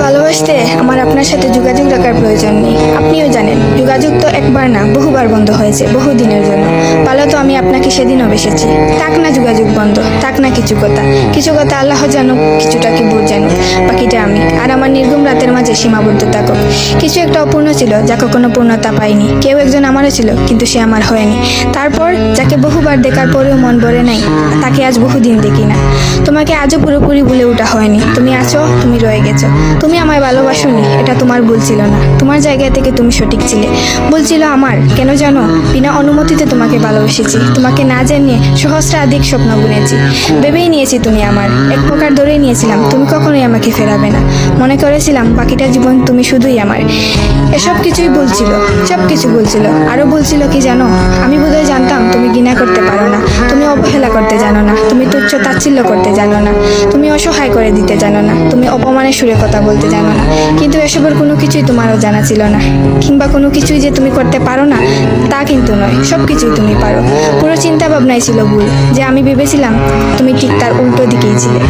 ভালোবাসতে আমার আপনার সাথে যোগাযোগ রাখার প্রয়োজন নেই। আপনিও জানেন যোগাযোগ তো একবার না বহুবার বন্ধ হয়েছে, বহুদিনের জন্য। ভালো তো আমি আপনাকে সেদিনও বেসেছি। থাক না যোগাযোগ বন্ধ, থাক না কিছু কথা আল্লাহ জানুক, কিছুটা কি বোধ জানুক, বাকিটা আমি। আর আমার নির্গুম রাতের মাঝে সীমাবদ্ধ থাকুক। কিছু একটা অপূর্ণ ছিল যা কখনো পূর্ণতা পায়নি। কেউ একজন আমারও ছিল, কিন্তু সে আমার হয়নি। তারপর যাকে বহুবার দেখার পরেও মন ভরে নাই, তাকে আজ বহুদিন দেখি না। তোমাকে আজও পুরোপুরি ভুলে ওঠা হয়নি। তুমি আছো, তুমি রয়ে গেছো। তুমি আমায় ভালোবাসোনি, এটা তোমার ভুল ছিল না। তোমার জায়গা থেকে তুমি সঠিক ছিলে। ভুল ছিল আমার। কেন জানো? বিনা অনুমতিতে তোমাকে ভালোবেসেছি। তোমাকে না জানিয়ে সহস্রাধিক স্বপ্ন বুনেছি। ভেবেই নিয়েছি তুমি আমার। এক প্রকার ধরেই নিয়েছিলাম তুমি কখনোই আমাকে ফেরাবে না। মনে করেছিলাম বাকিটা জীবন তুমি শুধুই আমার। এসব কিছুই ভুল ছিল, সব কিছু ভুল ছিল। আরো ভুল ছিল কি জানো? আমি বোধহয় জানতাম তুমি ঘৃণা করতে পারো না, তুমি অবহেলা করতে জানো না, তুমি তুচ্ছ তাচ্ছিল্য করতে জানো না, তুমি অসহায় করে দিতে জানো না, তুমি অপমানের সুরে কথা বলতে জানো না। কিন্তু এসবের কোনো কিছুই তোমারও জানা ছিল না। কিংবা কোনো কিছুই যে তুমি করতে পারো না তা কিন্তু নয়, সব কিছুই তুমি পারো। পুরো চিন্তা ভাবনাই ছিল ভুল। যে আমি ভেবেছিলাম তুমি ঠিক তার উল্টো দিকেই ছিলে।